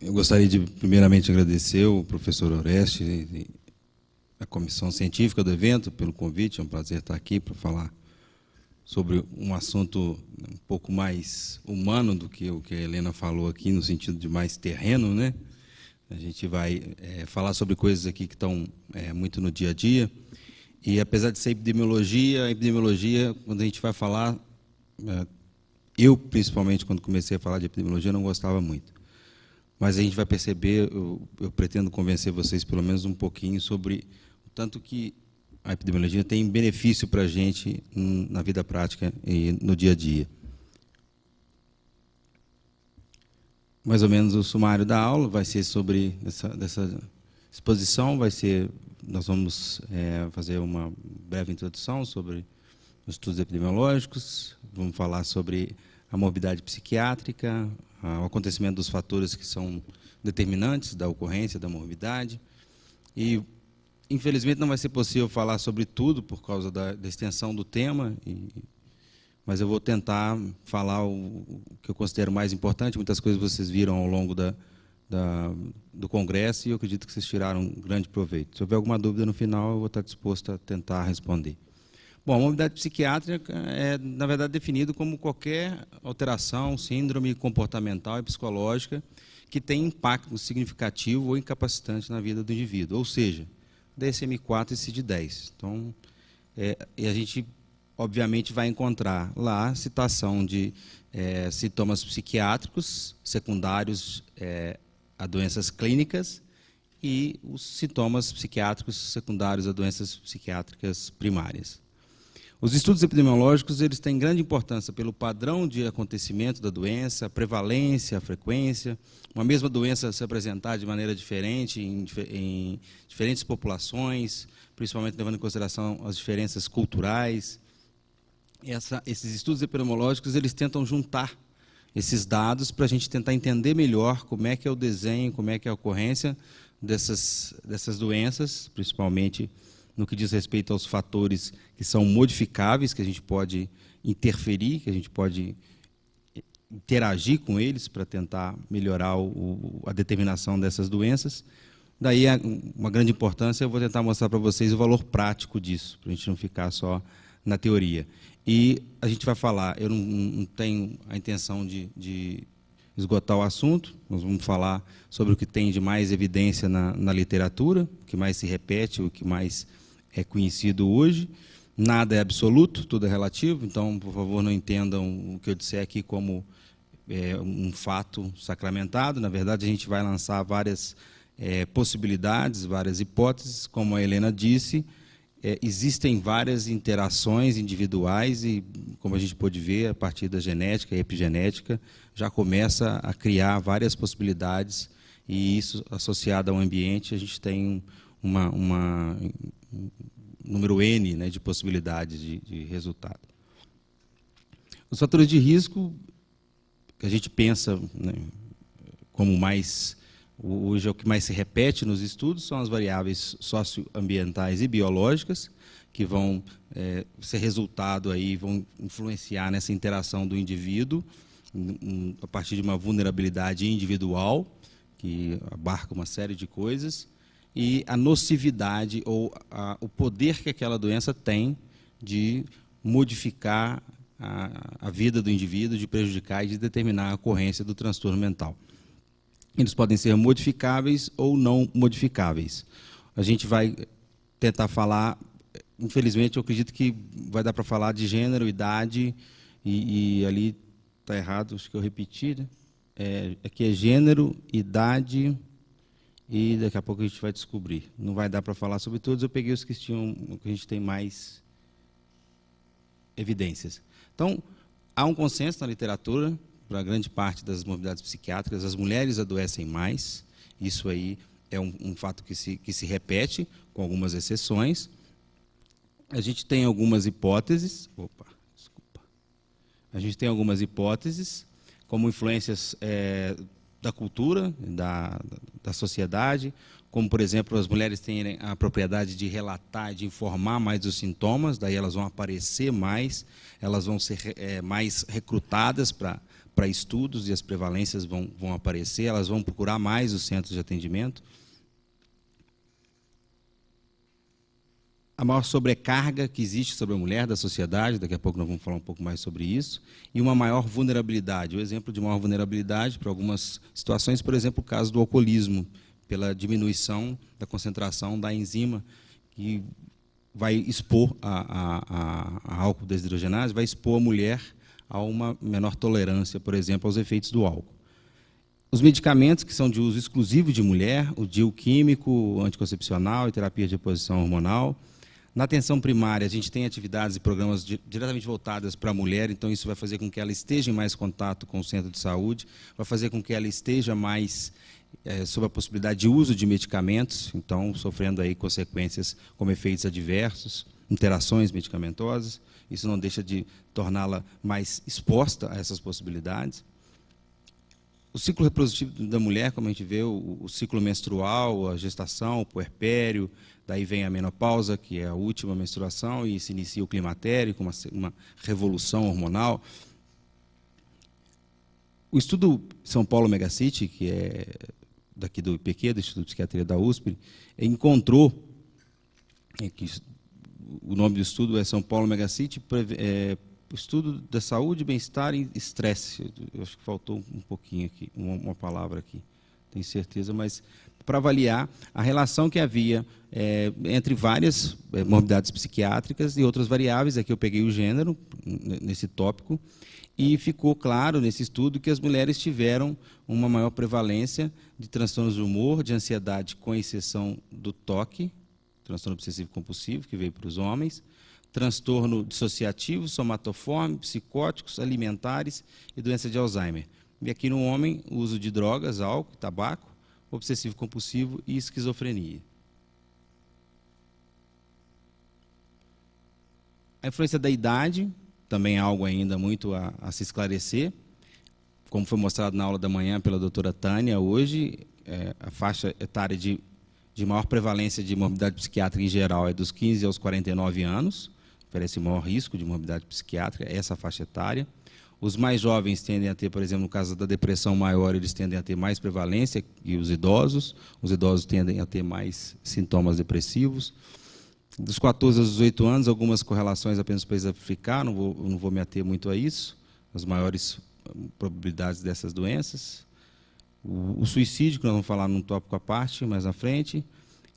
Eu gostaria de, primeiramente, agradecer o professor Oreste e a comissão científica do evento pelo convite. É um prazer estar aqui para falar sobre um assunto um pouco mais humano do que o que a Helena falou aqui, no sentido de mais terreno, né? A gente vai falar sobre coisas aqui que estão muito no dia a dia. E, apesar de ser epidemiologia, a epidemiologia, quando a gente vai falar, eu, principalmente, quando comecei a falar de epidemiologia, não gostava muito. Mas a gente vai perceber, eu pretendo convencer vocês, pelo menos um pouquinho, sobre o tanto que a epidemiologia tem benefício para a gente na vida prática e no dia a dia. Mais ou menos o sumário da aula vai ser sobre dessa exposição, nós vamos fazer uma breve introdução sobre os estudos epidemiológicos, vamos falar sobre a morbidade psiquiátrica, o acontecimento dos fatores que são determinantes da ocorrência da morbidade. E, infelizmente, não vai ser possível falar sobre tudo por causa da extensão do tema, mas eu vou tentar falar o que eu considero mais importante. Muitas coisas vocês viram ao longo do congresso e eu acredito que vocês tiraram um grande proveito. Se houver alguma dúvida no final, eu vou estar disposto a tentar responder. Bom, a morbidade psiquiátrica é, na verdade, definido como qualquer alteração, síndrome comportamental e psicológica que tem impacto significativo ou incapacitante na vida do indivíduo, ou seja, DSM-4 e CID-10. Então, e a gente, obviamente, vai encontrar lá citação de sintomas psiquiátricos secundários a doenças clínicas e os sintomas psiquiátricos secundários a doenças psiquiátricas primárias. Os estudos epidemiológicos eles têm grande importância pelo padrão de acontecimento da doença, a prevalência, a frequência, uma mesma doença se apresentar de maneira diferente em diferentes populações, principalmente levando em consideração as diferenças culturais. Esses estudos epidemiológicos eles tentam juntar esses dados para a gente tentar entender melhor como é que é o desenho, como é que é a ocorrência dessas doenças, principalmente no que diz respeito aos fatores que são modificáveis, que a gente pode interferir, que a gente pode interagir com eles para tentar melhorar a determinação dessas doenças. Daí, uma grande importância, eu vou tentar mostrar para vocês o valor prático disso, para a gente não ficar só na teoria. E a gente vai falar, eu não tenho a intenção de esgotar o assunto, nós vamos falar sobre o que tem de mais evidência na literatura, o que mais se repete, o que mais é conhecido hoje. Nada é absoluto, tudo é relativo, então, por favor, não entendam o que eu disser aqui como um fato sacramentado. Na verdade, a gente vai lançar várias possibilidades, várias hipóteses. Como a Helena disse, existem várias interações individuais e, como a gente pôde ver, a partir da genética e epigenética, já começa a criar várias possibilidades e isso, associado ao ambiente, a gente tem um número N, né, de possibilidades de resultado. Os fatores de risco, que a gente pensa, né, como hoje é o que mais se repete nos estudos, são as variáveis socioambientais e biológicas, que vão ser resultado aí, vão influenciar nessa interação do indivíduo, a partir de uma vulnerabilidade individual, que abarca uma série de coisas, e a nocividade ou o poder que aquela doença tem de modificar a vida do indivíduo, de prejudicar e de determinar a ocorrência do transtorno mental. Eles podem ser modificáveis ou não modificáveis. A gente vai tentar falar, infelizmente, eu acredito que vai dar para falar de gênero, idade, e ali está errado, acho que eu repeti, né? Aqui é gênero, idade, e daqui a pouco a gente vai descobrir. Não vai dar para falar sobre todos, eu peguei os que a gente tem mais evidências. Então, há um consenso na literatura, para grande parte das morbidades psiquiátricas, as mulheres adoecem mais, isso aí é um fato que se repete, com algumas exceções. A gente tem algumas hipóteses, a gente tem algumas hipóteses, como influências da cultura, da sociedade, como, por exemplo, as mulheres têm a propriedade de relatar, de informar mais dos sintomas, daí elas vão aparecer mais, elas vão ser mais recrutadas para estudos e as prevalências vão aparecer, elas vão procurar mais os centros de atendimento. A maior sobrecarga que existe sobre a mulher da sociedade, daqui a pouco nós vamos falar um pouco mais sobre isso, e uma maior vulnerabilidade. O exemplo de maior vulnerabilidade para algumas situações, por exemplo, o caso do alcoolismo, pela diminuição da concentração da enzima, que vai expor a álcool desidrogenase, vai expor a mulher a uma menor tolerância, por exemplo, aos efeitos do álcool. Os medicamentos que são de uso exclusivo de mulher, o DIU químico, o anticoncepcional e terapia de reposição hormonal. Na atenção primária, a gente tem atividades e programas diretamente voltadas para a mulher, então isso vai fazer com que ela esteja em mais contato com o centro de saúde, vai fazer com que ela esteja mais sob a possibilidade de uso de medicamentos, então sofrendo aí consequências como efeitos adversos, interações medicamentosas. Isso não deixa de torná-la mais exposta a essas possibilidades. O ciclo reprodutivo da mulher, como a gente vê, o ciclo menstrual, a gestação, o puerpério, daí vem a menopausa, que é a última menstruação, e se inicia o climatério, com uma revolução hormonal. O estudo São Paulo Megacity, que é daqui do IPQ, do Instituto de Psiquiatria da USP, encontrou, o nome do estudo é São Paulo Megacity, estudo da saúde, bem-estar e estresse. Eu acho que faltou um pouquinho aqui, uma palavra aqui, tenho certeza, mas para avaliar a relação que havia entre várias morbidades psiquiátricas e outras variáveis. Aqui eu peguei o gênero nesse tópico, e ficou claro nesse estudo que as mulheres tiveram uma maior prevalência de transtornos de humor, de ansiedade, com exceção do TOC, transtorno obsessivo compulsivo, que veio para os homens, transtorno dissociativo, somatoforme, psicóticos, alimentares e doença de Alzheimer. E aqui no homem, o uso de drogas, álcool, tabaco, obsessivo compulsivo e esquizofrenia. A influência da idade, também é algo ainda muito a se esclarecer. Como foi mostrado na aula da manhã pela doutora Tânia, hoje, a faixa etária de maior prevalência de morbidade psiquiátrica em geral é dos 15 aos 49 anos, oferece maior risco de morbidade psiquiátrica, essa faixa etária. Os mais jovens tendem a ter, por exemplo, no caso da depressão maior, eles tendem a ter mais prevalência que os idosos tendem a ter mais sintomas depressivos. Dos 14 aos 18 anos, algumas correlações apenas para exemplificar, não vou me ater muito a isso, as maiores probabilidades dessas doenças. O suicídio, que nós vamos falar num tópico à parte, mais à frente.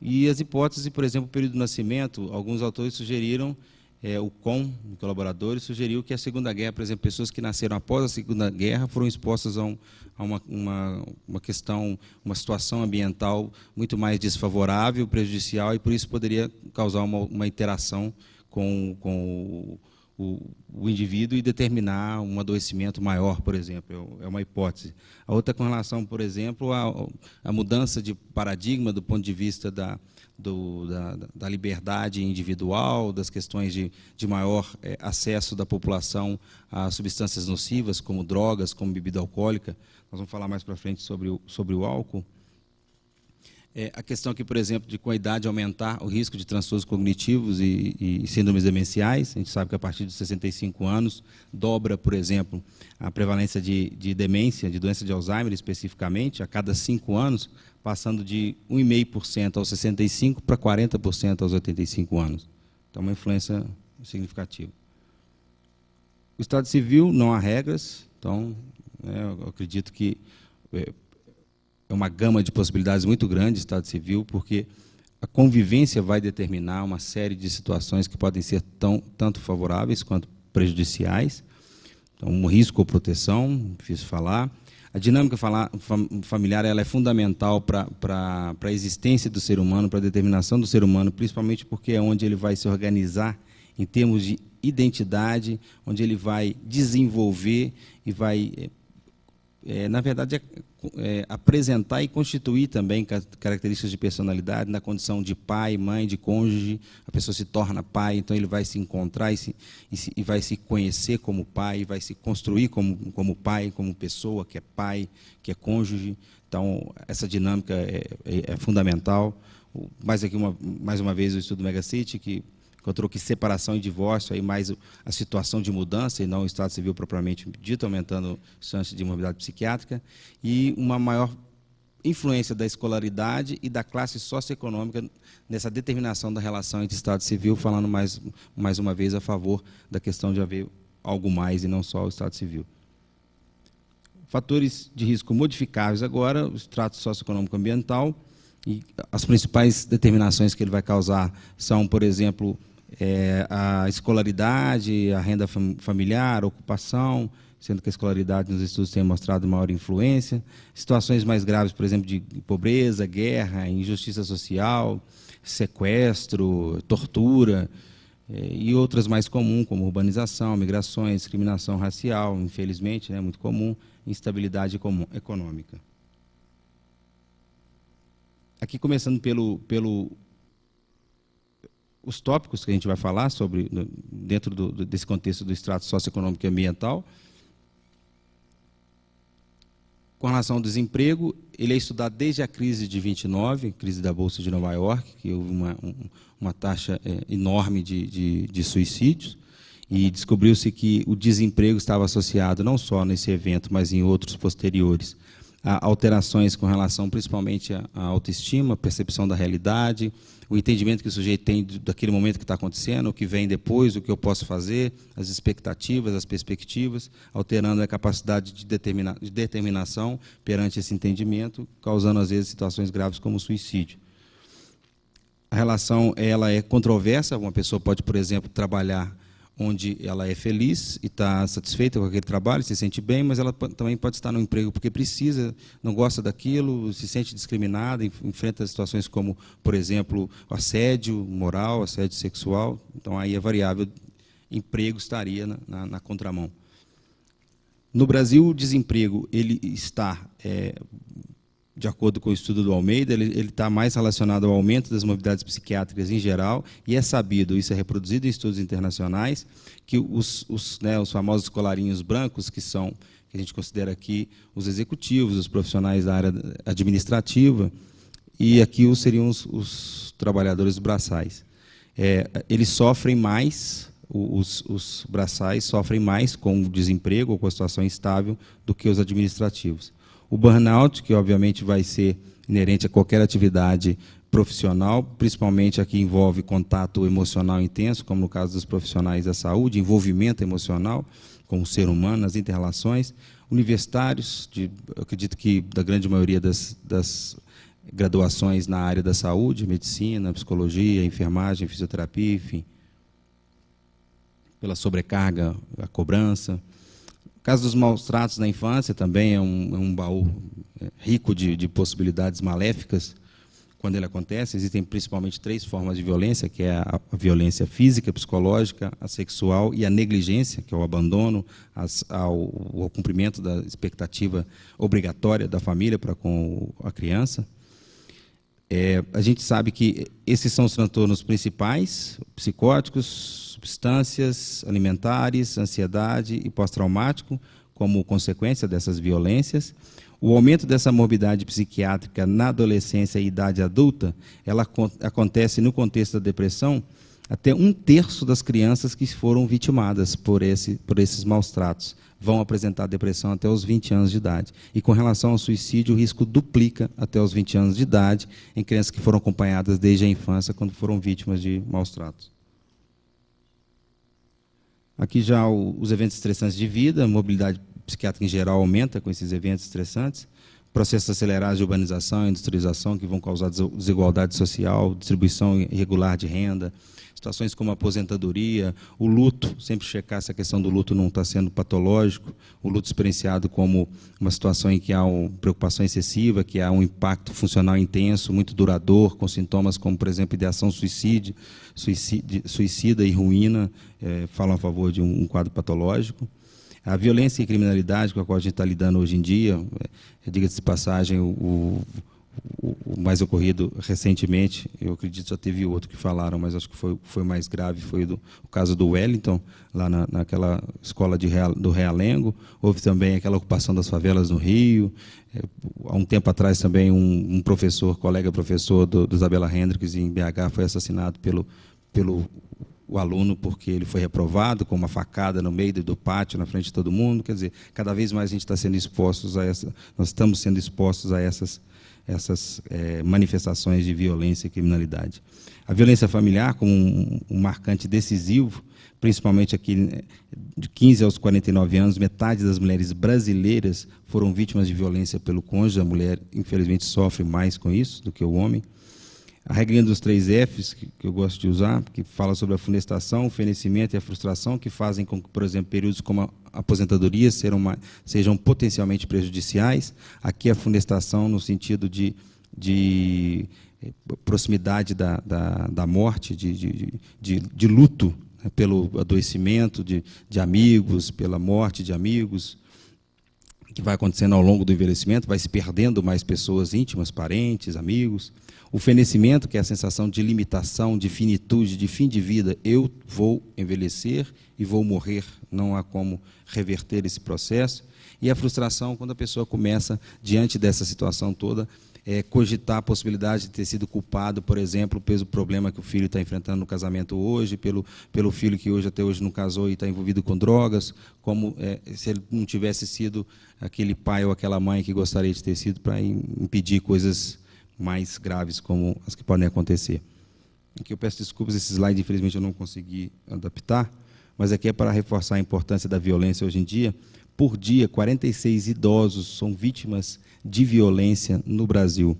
E as hipóteses, por exemplo, o período do nascimento, alguns autores sugeriram, o COM, colaboradores, sugeriu que a Segunda Guerra, por exemplo, pessoas que nasceram após a Segunda Guerra foram expostas a uma questão, uma situação ambiental muito mais desfavorável, prejudicial, e por isso poderia causar uma interação com o indivíduo e determinar um adoecimento maior, por exemplo, é uma hipótese. A outra com relação, por exemplo, à mudança de paradigma do ponto de vista da liberdade individual, das questões de maior acesso da população a substâncias nocivas, como drogas, como bebida alcoólica. Nós vamos falar mais para frente sobre o álcool. A questão aqui, por exemplo, de com a idade aumentar o risco de transtornos cognitivos e síndromes demenciais. A gente sabe que a partir dos 65 anos dobra, por exemplo, a prevalência de demência, de doença de Alzheimer especificamente, a cada 5 anos, passando de 1,5% aos 65% para 40% aos 85 anos. Então, uma influência significativa. O Estado Civil, não há regras, então, eu acredito que é uma gama de possibilidades muito grande, Estado Civil, porque a convivência vai determinar uma série de situações que podem ser tanto favoráveis quanto prejudiciais. Então, um risco ou proteção, difícil falar. A dinâmica familiar ela é fundamental para a existência do ser humano, para a determinação do ser humano, principalmente porque é onde ele vai se organizar em termos de identidade, onde ele vai desenvolver e vai na verdade, apresentar e constituir também características de personalidade na condição de pai, mãe, de cônjuge. A pessoa se torna pai, então ele vai se encontrar e vai se conhecer como pai, vai se construir como pai, como pessoa que é pai, que é cônjuge. Então, essa dinâmica é fundamental. Mais uma vez, o estudo Megacity, que encontrou que separação e divórcio, aí mais a situação de mudança, e não o estado civil propriamente dito, aumentando a chance de morbidade psiquiátrica, e uma maior influência da escolaridade e da classe socioeconômica nessa determinação da relação entre estado civil, falando mais uma vez a favor da questão de haver algo mais e não só o estado civil. Fatores de risco modificáveis agora, o extrato socioeconômico ambiental, e as principais determinações que ele vai causar são, por exemplo, a escolaridade, a renda familiar, a ocupação, sendo que a escolaridade nos estudos tem mostrado maior influência, situações mais graves, por exemplo, de pobreza, guerra, injustiça social, sequestro, tortura, e outras mais comuns, como urbanização, migrações, discriminação racial, infelizmente, muito comum, instabilidade econômica. Aqui, começando os tópicos que a gente vai falar sobre dentro desse contexto do extrato socioeconômico e ambiental. Com relação ao desemprego, ele é estudado desde a crise de 29, crise da Bolsa de Nova York, que houve uma taxa enorme de suicídios, e descobriu-se que o desemprego estava associado não só nesse evento, mas em outros posteriores, a alterações com relação principalmente à autoestima, percepção da realidade, o entendimento que o sujeito tem daquele momento que está acontecendo, o que vem depois, o que eu posso fazer, as expectativas, as perspectivas, alterando a capacidade de determinação perante esse entendimento, causando, às vezes, situações graves como o suicídio. A relação ela é controversa, uma pessoa pode, por exemplo, trabalhar onde ela é feliz e está satisfeita com aquele trabalho, se sente bem, mas ela também pode estar no emprego porque precisa, não gosta daquilo, se sente discriminada, enfrenta situações como, por exemplo, assédio moral, assédio sexual. Então, aí a variável emprego estaria na contramão. No Brasil, o desemprego ele está, de acordo com o estudo do Almeida, ele está mais relacionado ao aumento das morbidades psiquiátricas em geral, e é sabido, isso é reproduzido em estudos internacionais, que os famosos colarinhos brancos, que a gente considera aqui os executivos, os profissionais da área administrativa, e aqui seriam os trabalhadores braçais. Eles sofrem mais, os braçais sofrem mais com o desemprego ou com a situação instável do que os administrativos. O burnout, que obviamente vai ser inerente a qualquer atividade profissional, principalmente a que envolve contato emocional intenso, como no caso dos profissionais da saúde, envolvimento emocional com o ser humano, nas inter-relações. Universitários, eu acredito que da grande maioria das graduações na área da saúde, medicina, psicologia, enfermagem, fisioterapia, enfim, pela sobrecarga, a cobrança. O caso dos maus tratos na infância também é um baú rico de possibilidades maléficas quando ele acontece. Existem principalmente 3 formas de violência, que é a violência física, psicológica, a sexual e a negligência, que é o abandono ao cumprimento da expectativa obrigatória da família para com a criança. A gente sabe que esses são os transtornos principais, psicóticos, substâncias alimentares, ansiedade e pós-traumático, como consequência dessas violências. O aumento dessa morbidade psiquiátrica na adolescência e idade adulta, ela acontece no contexto da depressão, até 1/3 das crianças que foram vitimadas por esses maus tratos vão apresentar depressão até os 20 anos de idade. E com relação ao suicídio, o risco duplica até os 20 anos de idade em crianças que foram acompanhadas desde a infância, quando foram vítimas de maus tratos. Aqui já os eventos estressantes de vida, a mobilidade psiquiátrica em geral aumenta com esses eventos estressantes, processos acelerados de urbanização e industrialização que vão causar desigualdade social, distribuição irregular de renda, situações como a aposentadoria, o luto, sempre checar se a questão do luto não está sendo patológico, o luto experienciado como uma situação em que há uma preocupação excessiva, que há um impacto funcional intenso, muito duradouro, com sintomas como, por exemplo, ideação suicida e ruína, falam a favor de um quadro patológico. A violência e criminalidade com a qual a gente está lidando hoje em dia, diga-se de passagem, o mais ocorrido recentemente, eu acredito que já teve outro que falaram, mas acho que foi mais grave, foi o caso do Wellington, lá naquela escola do Realengo. Houve também aquela ocupação das favelas no Rio. Há um tempo atrás também um colega professor do Isabela Hendricks, em BH, foi assassinado pelo aluno porque ele foi reprovado com uma facada no meio do pátio, na frente de todo mundo. Quer dizer, cada vez mais a gente está sendo expostos nós estamos sendo expostos a essas manifestações de violência e criminalidade. A violência familiar, como um marcante decisivo, principalmente aqui de 15 aos 49 anos, metade das mulheres brasileiras foram vítimas de violência pelo cônjuge. A mulher, infelizmente, sofre mais com isso do que o homem. A regrinha dos 3 Fs, que eu gosto de usar, que fala sobre a funestação, o fenecimento e a frustração, que fazem com que, por exemplo, períodos como a aposentadoria sejam potencialmente prejudiciais. Aqui a funestação no sentido de proximidade da morte, de luto, né, pelo adoecimento de amigos, pela morte de amigos, que vai acontecendo ao longo do envelhecimento, vai se perdendo mais pessoas íntimas, parentes, amigos. O fenecimento, que é a sensação de limitação, de finitude, de fim de vida. Eu vou envelhecer e vou morrer, não há como reverter esse processo. E a frustração, quando a pessoa começa, diante dessa situação toda, cogitar a possibilidade de ter sido culpado, por exemplo, pelo problema que o filho está enfrentando no casamento hoje, pelo filho que até hoje não casou e está envolvido com drogas, como se ele não tivesse sido aquele pai ou aquela mãe que gostaria de ter sido, para impedir coisas mais graves como as que podem acontecer. Aqui eu peço desculpas, esse slide, infelizmente, eu não consegui adaptar, mas aqui é para reforçar a importância da violência hoje em dia. Por dia, 46 idosos são vítimas de violência no Brasil.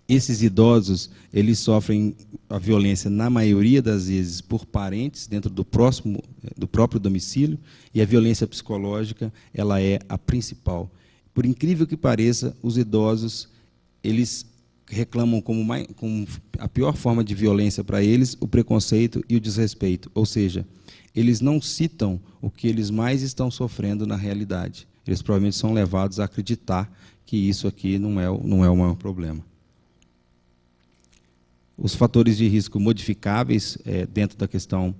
Esses idosos, eles sofrem a violência, na maioria das vezes, por parentes, dentro do próprio domicílio, e a violência psicológica, ela é a principal. Por incrível que pareça, os idosos, eles reclamam como a pior forma de violência para eles, o preconceito e o desrespeito. Ou seja, eles não citam o que eles mais estão sofrendo na realidade. Eles provavelmente são levados a acreditar que isso aqui não é o maior problema. Os fatores de risco modificáveis dentro da questão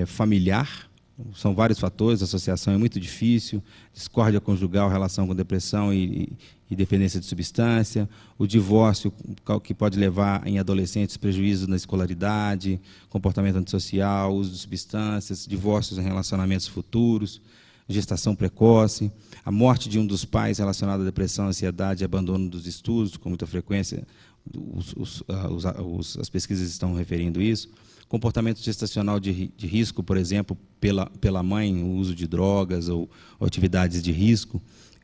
familiar, são vários fatores, a associação é muito difícil, discórdia conjugal, relação com depressão e dependência de substância, o divórcio, que pode levar em adolescentes prejuízo na escolaridade, comportamento antissocial, uso de substâncias, divórcios em relacionamentos futuros, gestação precoce, a morte de um dos pais relacionada à depressão, ansiedade e abandono dos estudos, com muita frequência, as pesquisas estão referindo isso. Comportamento gestacional de risco, por exemplo, pela mãe, o uso de drogas ou atividades de risco,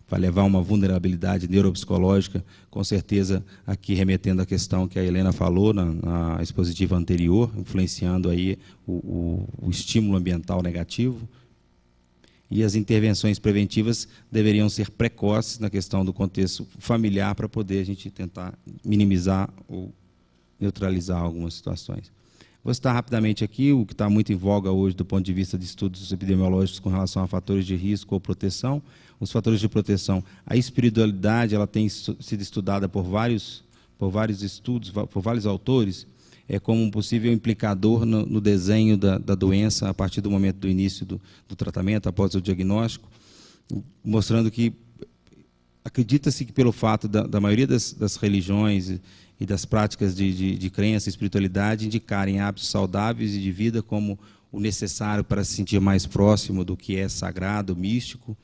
vai levar a uma vulnerabilidade neuropsicológica, com certeza, aqui remetendo à questão que a Helena falou na expositiva anterior, influenciando aí o estímulo ambiental negativo. E as intervenções preventivas deveriam ser precoces na questão do contexto familiar, para poder a gente tentar minimizar ou neutralizar algumas situações. Vou citar rapidamente aqui o que está muito em voga hoje do ponto de vista de estudos epidemiológicos com relação a fatores de risco ou proteção. Os fatores de proteção, a espiritualidade, ela tem sido estudada por vários estudos, por vários autores, como um possível implicador no desenho da doença a partir do momento do início do tratamento, após o diagnóstico, mostrando que acredita-se que, pelo fato da maioria das religiões e das práticas de crença e espiritualidade indicarem hábitos saudáveis e de vida como o necessário para se sentir mais próximo do que é sagrado, místico,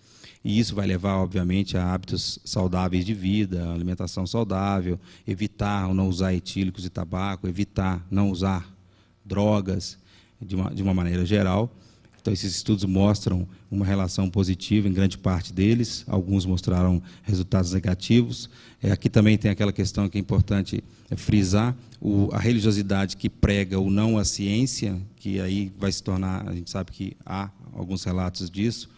e isso vai levar, obviamente, a hábitos saudáveis de vida, alimentação saudável, evitar ou não usar etílicos e tabaco, evitar não usar drogas, de uma maneira geral. Então, esses estudos mostram uma relação positiva em grande parte deles, alguns mostraram resultados negativos. Aqui também tem aquela questão que é importante frisar, a religiosidade que prega o não à ciência, que aí vai se tornar, a gente sabe que há alguns relatos disso,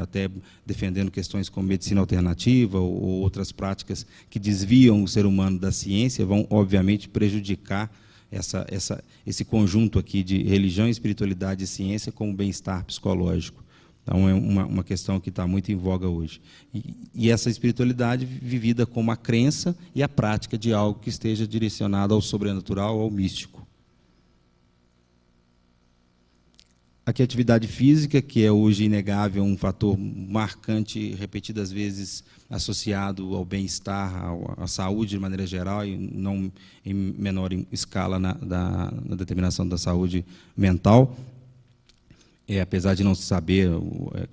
até defendendo questões como medicina alternativa ou outras práticas que desviam o ser humano da ciência, vão, obviamente, prejudicar esse conjunto aqui de religião, espiritualidade e ciência como bem-estar psicológico. Então, é uma questão que está muito em voga hoje. E essa espiritualidade vivida como a crença e a prática de algo que esteja direcionado ao sobrenatural, ao místico. Aqui a atividade física, que é hoje inegável, um fator marcante, repetidas vezes associado ao bem-estar, à saúde de maneira geral, e não em menor escala na determinação da saúde mental. Apesar de não se saber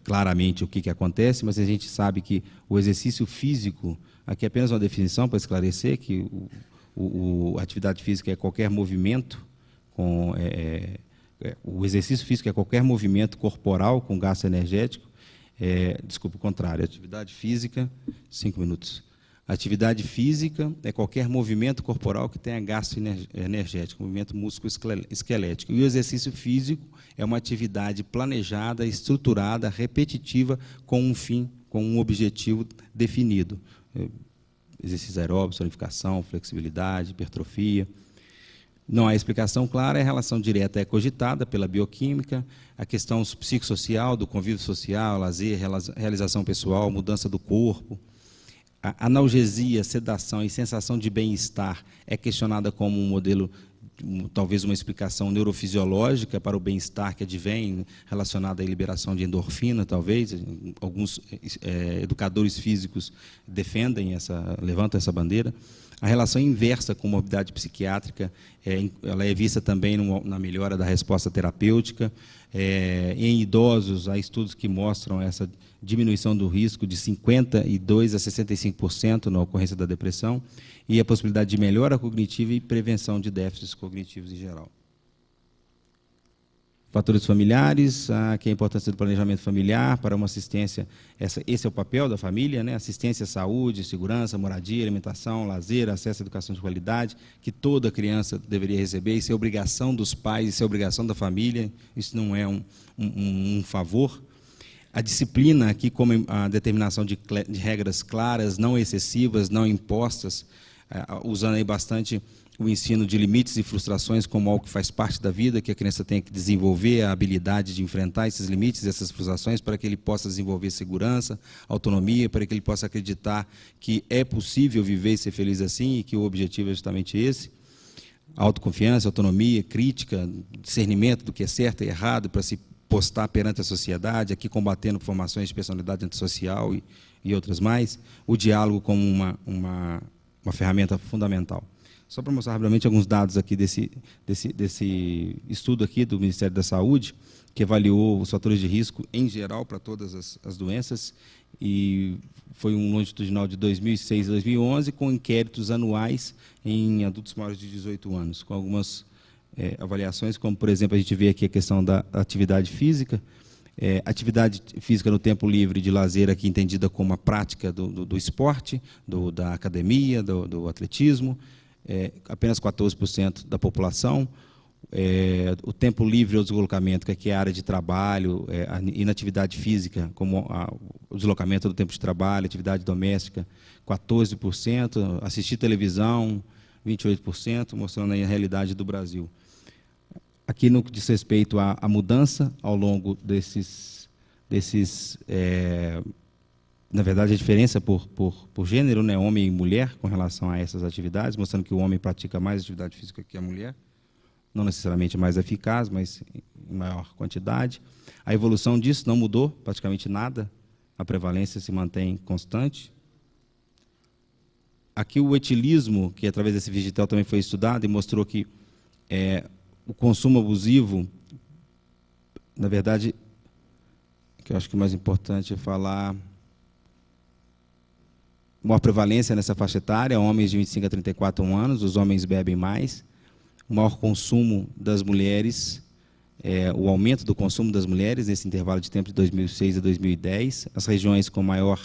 claramente o que acontece, mas a gente sabe que o exercício físico, aqui é apenas uma definição para esclarecer, que a atividade física é qualquer movimento o exercício físico é qualquer movimento corporal com gasto energético. Desculpa, o contrário. Atividade física, 5 minutos. Atividade física é qualquer movimento corporal que tenha gasto energético, movimento músculo-esquelético. E o exercício físico é uma atividade planejada, estruturada, repetitiva, com um fim, com um objetivo definido. Exercícios aeróbicos, tonificação, flexibilidade, hipertrofia. Não há explicação clara, a relação direta é cogitada pela bioquímica, a questão psicossocial, do convívio social, lazer, realização pessoal, mudança do corpo. A analgesia, sedação e sensação de bem-estar é questionada como um modelo, talvez uma explicação neurofisiológica para o bem-estar que advém, relacionada à liberação de endorfina, talvez. Alguns educadores físicos levantam essa bandeira. A relação inversa com morbidade psiquiátrica, ela é vista também na melhora da resposta terapêutica. Em idosos, há estudos que mostram essa diminuição do risco de 52% a 65% na ocorrência da depressão, e a possibilidade de melhora cognitiva e prevenção de déficits cognitivos em geral. Fatores familiares, que é a importância do planejamento familiar para uma assistência, esse é o papel da família, né? Assistência à saúde, segurança, moradia, alimentação, lazer, acesso à educação de qualidade, que toda criança deveria receber. Isso é obrigação dos pais, isso é obrigação da família, isso não é um favor. A disciplina, aqui como a determinação de regras claras, não excessivas, não impostas, usando aí bastante o ensino de limites e frustrações como algo que faz parte da vida, que a criança tem que desenvolver a habilidade de enfrentar esses limites, essas frustrações, para que ele possa desenvolver segurança, autonomia, para que ele possa acreditar que é possível viver e ser feliz assim, e que o objetivo é justamente esse. Autoconfiança, autonomia, crítica, discernimento do que é certo e errado, para se postar perante a sociedade, aqui combatendo formações de personalidade antissocial e outras mais. O diálogo como uma ferramenta fundamental. Só para mostrar rapidamente alguns dados aqui desse estudo aqui do Ministério da Saúde, que avaliou os fatores de risco em geral para todas as doenças, e foi um longitudinal de 2006 a 2011, com inquéritos anuais em adultos maiores de 18 anos, com algumas avaliações, como, por exemplo, a gente vê aqui a questão da atividade física. Atividade física no tempo livre de lazer, aqui entendida como a prática do esporte, da academia, do atletismo, apenas 14% da população. O tempo livre ou deslocamento, que aqui é a área de trabalho, a inatividade física, como o deslocamento do tempo de trabalho, atividade doméstica, 14%, assistir televisão, 28%, mostrando aí a realidade do Brasil. Aqui, no que diz respeito à mudança ao longo na verdade, a diferença por gênero, né, homem e mulher, com relação a essas atividades, mostrando que o homem pratica mais atividade física que a mulher, não necessariamente mais eficaz, mas em maior quantidade. A evolução disso não mudou praticamente nada, a prevalência se mantém constante. Aqui o etilismo, que através desse digital também foi estudado, e mostrou que o consumo abusivo, na verdade, que eu acho que o mais importante é falar, maior prevalência nessa faixa etária, homens de 25 a 34 anos, os homens bebem mais, o maior consumo das mulheres, o aumento do consumo das mulheres nesse intervalo de tempo de 2006 a 2010, as regiões com maior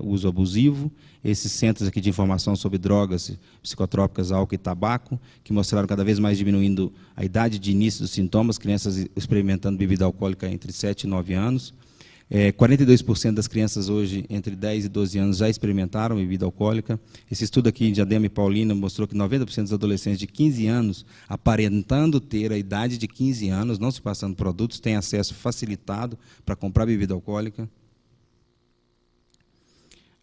uso abusivo, esses centros aqui de informação sobre drogas psicotrópicas, álcool e tabaco, que mostraram cada vez mais diminuindo a idade de início dos sintomas, crianças experimentando bebida alcoólica entre 7 e 9 anos, 42% das crianças hoje, entre 10 e 12 anos, já experimentaram bebida alcoólica. Esse estudo aqui em Diadema e Paulina mostrou que 90% dos adolescentes de 15 anos, aparentando ter a idade de 15 anos, não se passando produtos, têm acesso facilitado para comprar bebida alcoólica.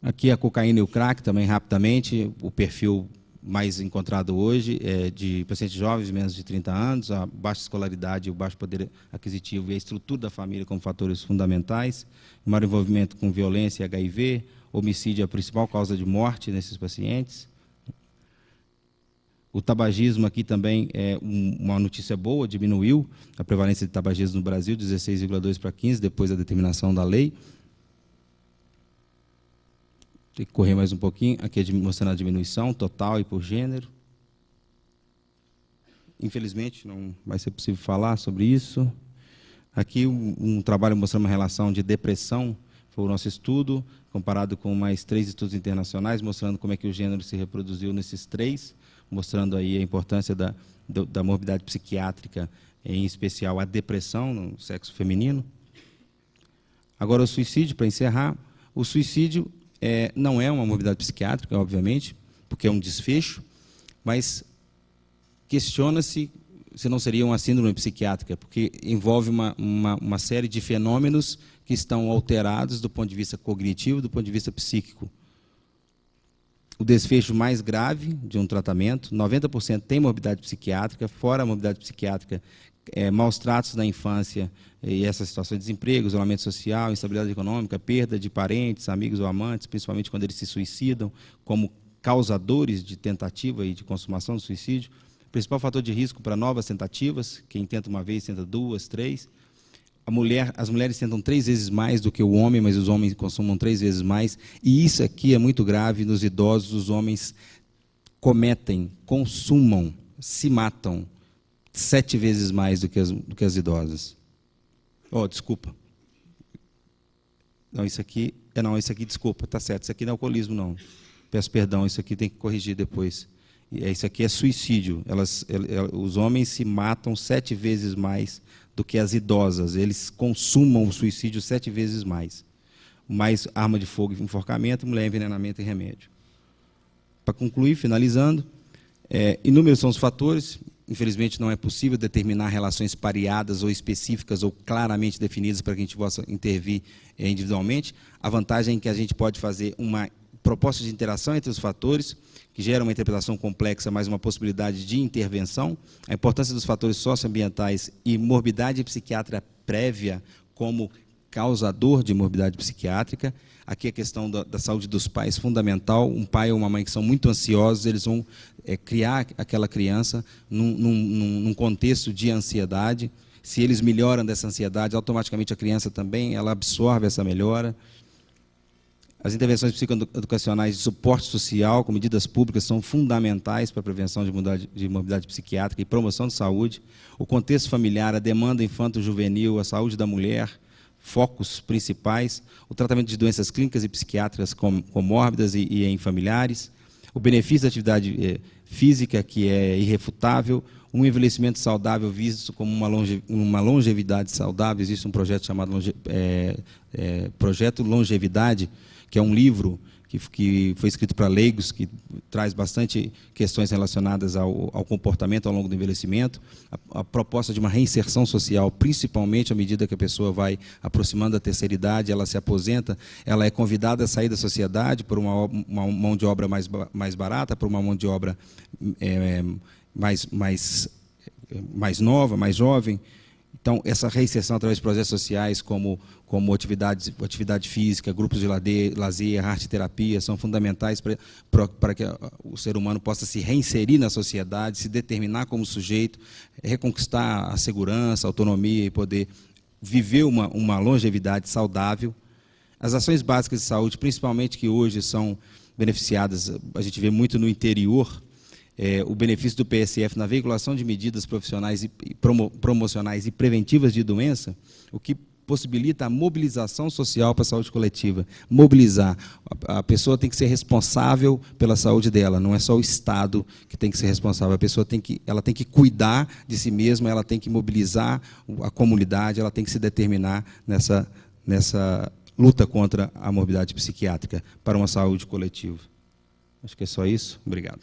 Aqui a cocaína e o crack, também rapidamente, o perfil mais encontrado hoje é de pacientes jovens, menos de 30 anos, a baixa escolaridade, o baixo poder aquisitivo e a estrutura da família como fatores fundamentais, maior envolvimento com violência e HIV, homicídio é a principal causa de morte nesses pacientes. O tabagismo aqui também é uma notícia boa, diminuiu a prevalência de tabagismo no Brasil, 16,2 para 15, depois da determinação da lei. Tem que correr mais um pouquinho. Aqui é mostrando a diminuição total e por gênero. Infelizmente, não vai ser possível falar sobre isso. Aqui um trabalho mostrando uma relação de depressão, foi o nosso estudo, comparado com mais 3 estudos internacionais, mostrando como é que o gênero se reproduziu nesses 3, mostrando aí a importância da morbidade psiquiátrica, em especial a depressão no sexo feminino. Agora o suicídio, para encerrar. O suicídio não é uma morbidade psiquiátrica, obviamente, porque é um desfecho, mas questiona-se se não seria uma síndrome psiquiátrica, porque envolve uma série de fenômenos que estão alterados do ponto de vista cognitivo e do ponto de vista psíquico. O desfecho mais grave de um tratamento, 90% tem morbidade psiquiátrica, fora a morbidade psiquiátrica, maus tratos na infância e essa situação de desemprego, isolamento social, instabilidade econômica, perda de parentes, amigos ou amantes, principalmente quando eles se suicidam, como causadores de tentativa e de consumação do suicídio. O principal fator de risco para novas tentativas, quem tenta uma vez, tenta 2, 3. As mulheres tentam 3 vezes mais do que o homem, mas os homens consumam 3 vezes mais. E isso aqui é muito grave nos idosos, os homens consumam, se matam 7 vezes mais do que as idosas. Desculpa. Não, isso aqui, desculpa, está certo, isso aqui não é alcoolismo, não. Peço perdão, isso aqui tem que corrigir depois. Isso aqui é suicídio. Os homens se matam 7 vezes mais do que as idosas. Eles consumam o suicídio 7 vezes mais. Mais arma de fogo e enforcamento, mulher envenenamento e remédio. Para concluir, finalizando, inúmeros são os fatores. Infelizmente, não é possível determinar relações pareadas ou específicas ou claramente definidas para que a gente possa intervir individualmente. A vantagem é que a gente pode fazer uma proposta de interação entre os fatores, que gera uma interpretação complexa, mas uma possibilidade de intervenção. A importância dos fatores socioambientais e morbidade psiquiátrica prévia como causador de morbidade psiquiátrica. Aqui a questão da saúde dos pais, fundamental. Um pai ou uma mãe que são muito ansiosos, eles vão criar aquela criança num contexto de ansiedade. Se eles melhoram dessa ansiedade, automaticamente a criança também ela absorve essa melhora. As intervenções psicoeducacionais de suporte social, com medidas públicas, são fundamentais para a prevenção de morbidade psiquiátrica e promoção de saúde. O contexto familiar, a demanda infanto-juvenil, a saúde da mulher, focos principais, o tratamento de doenças clínicas e psiquiátricas comórbidas e em familiares, o benefício da atividade física, que é irrefutável, um envelhecimento saudável visto como uma longevidade saudável. Existe um projeto chamado Projeto Longevidade, que é um livro que foi escrito para leigos, que traz bastante questões relacionadas ao comportamento ao longo do envelhecimento, a proposta de uma reinserção social, principalmente à medida que a pessoa vai aproximando da terceira idade, ela se aposenta, ela é convidada a sair da sociedade por uma mão de obra mais barata, por uma mão de obra mais nova, mais jovem. Então, essa reinserção através de projetos sociais, como atividade física, grupos de lazer, arte-terapia, são fundamentais para que o ser humano possa se reinserir na sociedade, se determinar como sujeito, reconquistar a segurança, a autonomia e poder viver uma longevidade saudável. As ações básicas de saúde, principalmente que hoje são beneficiadas, a gente vê muito no interior, o benefício do PSF na veiculação de medidas profissionais e promocionais e preventivas de doença, o que possibilita a mobilização social para a saúde coletiva. Mobilizar. A pessoa tem que ser responsável pela saúde dela, não é só o Estado que tem que ser responsável. A pessoa tem que cuidar de si mesma, ela tem que mobilizar a comunidade, ela tem que se determinar nessa luta contra a morbidade psiquiátrica para uma saúde coletiva. Acho que é só isso. Obrigado.